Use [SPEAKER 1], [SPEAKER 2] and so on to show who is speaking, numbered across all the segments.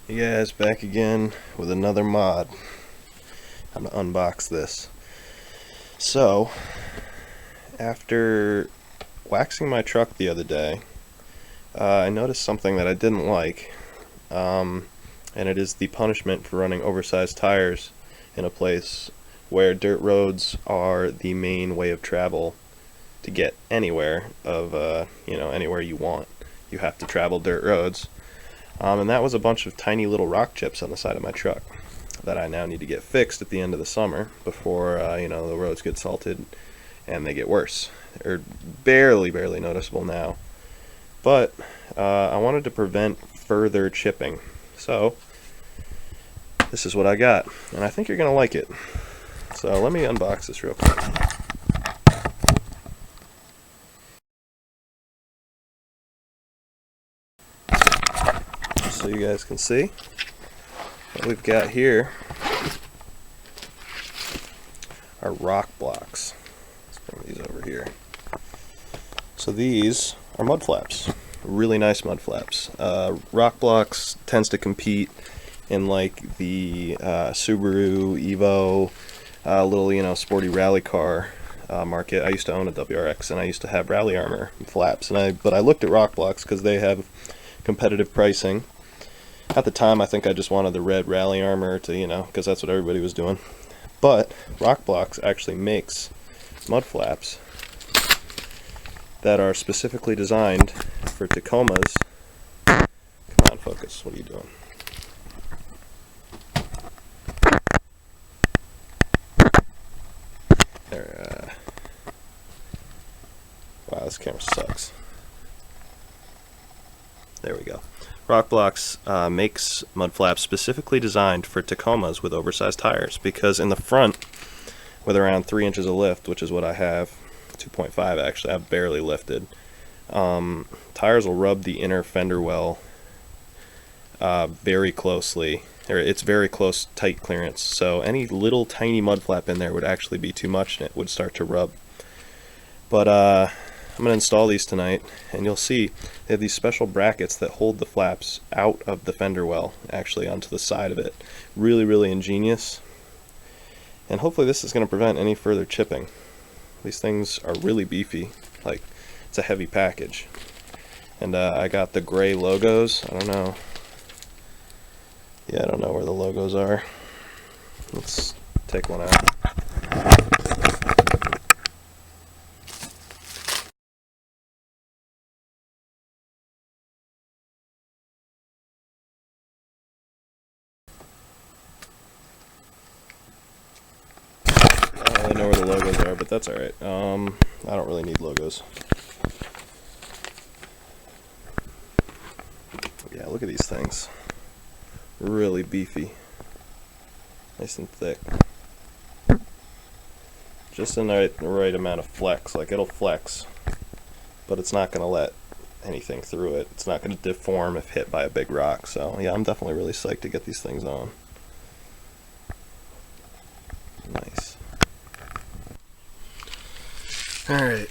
[SPEAKER 1] Hey guys, back again with another mod. I'm gonna unbox this. So, after waxing my truck the other day, I noticed something that I didn't like, and it is the punishment for running oversized tires in a place where dirt roads are the main way of travel to get anywhere anywhere you want. You have to travel dirt roads. And that was a bunch of tiny little rock chips on the side of my truck that I now need to get fixed at the end of the summer before the roads get salted and they get worse. They're barely noticeable now, but I wanted to prevent further chipping, so this is what I got, and I think you're gonna like it. So let me unbox this real quick. So you guys can see what we've got here are RokBlokz. Let's bring these over here. So these are mud flaps, really nice mud flaps. RokBlokz tends to compete in like the Subaru, Evo, little sporty rally car market. I used to own a WRX and I used to have rally armor flaps, but I looked at RokBlokz because they have competitive pricing. At the time, I think I just wanted the red rally armor to, because that's what everybody was doing. But RokBlokz actually makes mud flaps that are specifically designed for Tacomas. Come on, focus. What are you doing? There. Wow, this camera sucks. There we go. RokBlokz makes mud flaps specifically designed for Tacomas with oversized tires, because in the front, with around 3 inches of lift, which is what I have, 2.5 actually, I've barely lifted, tires will rub the inner fender well very closely, or it's very close, tight clearance, so any little tiny mud flap in there would actually be too much and it would start to rub. But I'm going to install these tonight, and you'll see they have these special brackets that hold the flaps out of the fender well, actually onto the side of it. Really ingenious. And hopefully this is going to prevent any further chipping. These things are really beefy, like it's a heavy package. And I got the gray logos. I don't know where the logos are. Let's take one out. I don't know where the logos are, but that's alright. I don't really need logos. Yeah, look at these things. Really beefy. Nice and thick. Just in the right amount of flex. Like, it'll flex, but it's not going to let anything through it. It's not going to deform if hit by a big rock. So, yeah, I'm definitely really psyched to get these things on. Nice. Alright,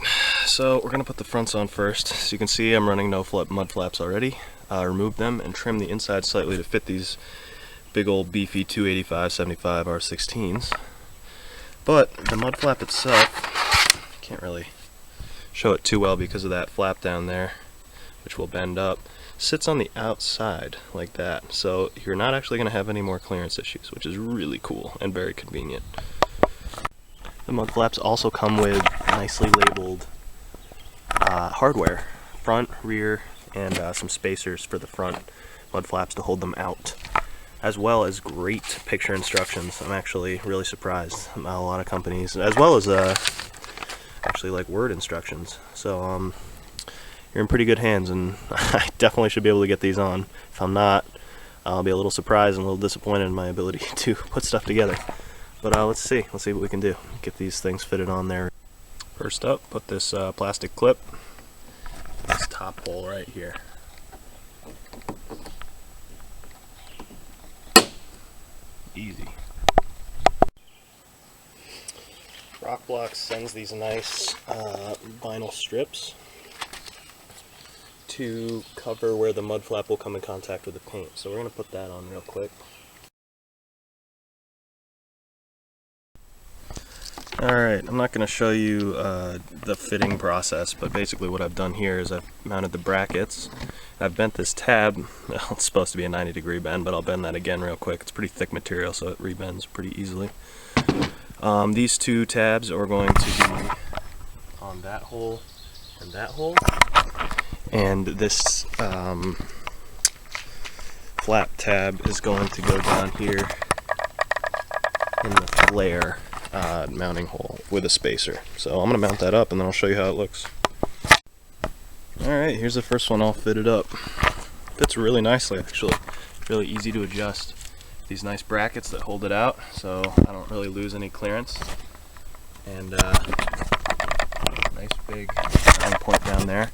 [SPEAKER 1] so we're going to put the fronts on first. As you can see, I'm running no mud flaps already. Remove them and trim the inside slightly to fit these big old beefy 285/75 R16s. But the mud flap itself, can't really show it too well because of that flap down there, which will bend up, sits on the outside like that. So you're not actually going to have any more clearance issues, which is really cool and very convenient. The mud flaps also come with nicely labeled hardware, front, rear, and some spacers for the front mud flaps to hold them out, as well as great picture instructions. I'm actually really surprised. A lot of companies, as well as actually like word instructions. So you're in pretty good hands, and I definitely should be able to get these on. If I'm not, I'll be a little surprised and a little disappointed in my ability to put stuff together. But let's see what we can do. Get these things fitted on there. First up, put this plastic clip, this top hole right here. Easy. RokBlokz sends these nice vinyl strips to cover where the mud flap will come in contact with the paint. So we're going to put that on real quick. Alright, I'm not going to show you the fitting process, but basically what I've done here is I've mounted the brackets. I've bent this tab. Well, it's supposed to be a 90-degree bend, but I'll bend that again real quick. It's pretty thick material, so it rebends pretty easily. These two tabs are going to be on that hole and that hole. And this flap tab is going to go down here in the flare mounting hole with a spacer. So I'm going to mount that up and then I'll show you how it looks. Alright, here's the first one all fitted up. Fits really nicely actually. Really easy to adjust. These nice brackets that hold it out so I don't really lose any clearance. And nice big round point down there.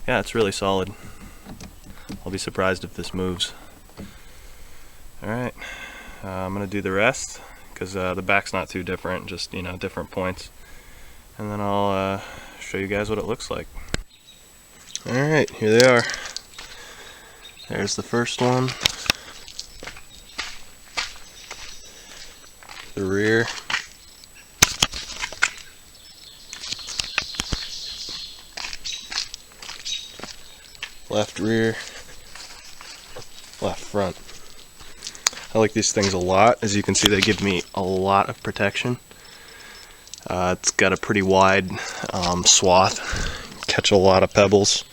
[SPEAKER 1] Yeah, it's really solid. I'll be surprised if this moves. Alright, I'm going to do the rest because the back's not too different, just, you know, different points. And then I'll show you guys what it looks like. Alright, here they are. There's the first one. The rear. Left rear. Left front. I like these things a lot. As you can see, they give me a lot of protection. It's got a pretty wide swath. Catch a lot of pebbles.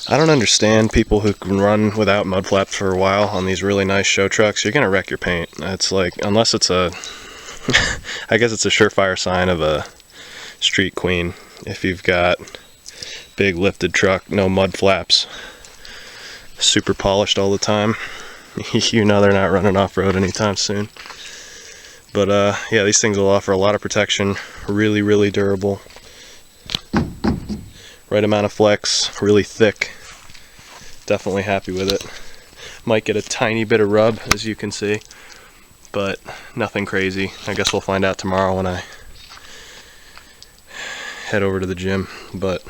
[SPEAKER 1] I don't understand people who can run without mud flaps for a while on these really nice show trucks. You're gonna wreck your paint. It's like, unless it's a I guess it's a surefire sign of a street queen if you've got big lifted truck, no mud flaps, super polished all the time. You know they're not running off-road anytime soon. But yeah, these things will offer a lot of protection. Really durable. Right amount of flex, really thick. Definitely happy with it. Might get a tiny bit of rub, as you can see, but nothing crazy. I guess we'll find out tomorrow when I head over to the gym. But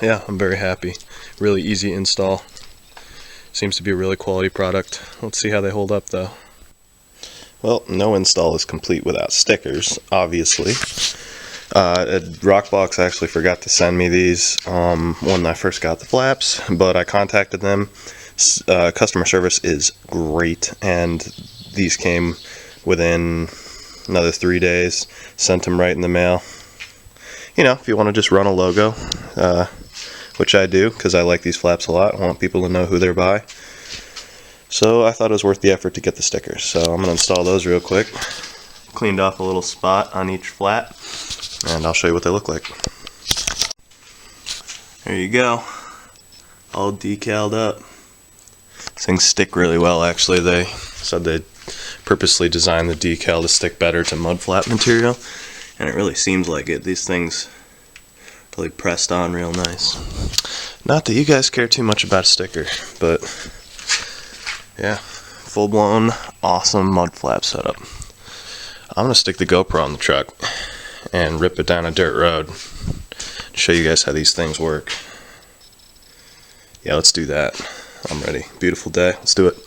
[SPEAKER 1] yeah, I'm very happy. Really easy install. Seems to be a really quality product. Let's see how they hold up though. Well, no install is complete without stickers, obviously. RokBlokz actually forgot to send me these when I first got the flaps, but I contacted them. Customer service is great, and these came within another 3 days. Sent them right in the mail. You know, if you want to just run a logo, which I do because I like these flaps a lot. I want people to know who they're by. So I thought it was worth the effort to get the stickers. So I'm going to install those real quick. Cleaned off a little spot on each flap, and I'll show you what they look like. There you go. All decaled up. These things stick really well actually. They said they purposely designed the decal to stick better to mud flap material, and it really seems like it. These things really pressed on real nice. Not that you guys care too much about a sticker, but yeah, full-blown awesome mud flap setup. I'm gonna stick the GoPro on the truck and rip it down a dirt road. Show you guys how these things work. Yeah, let's do that. I'm ready. Beautiful day. Let's do it.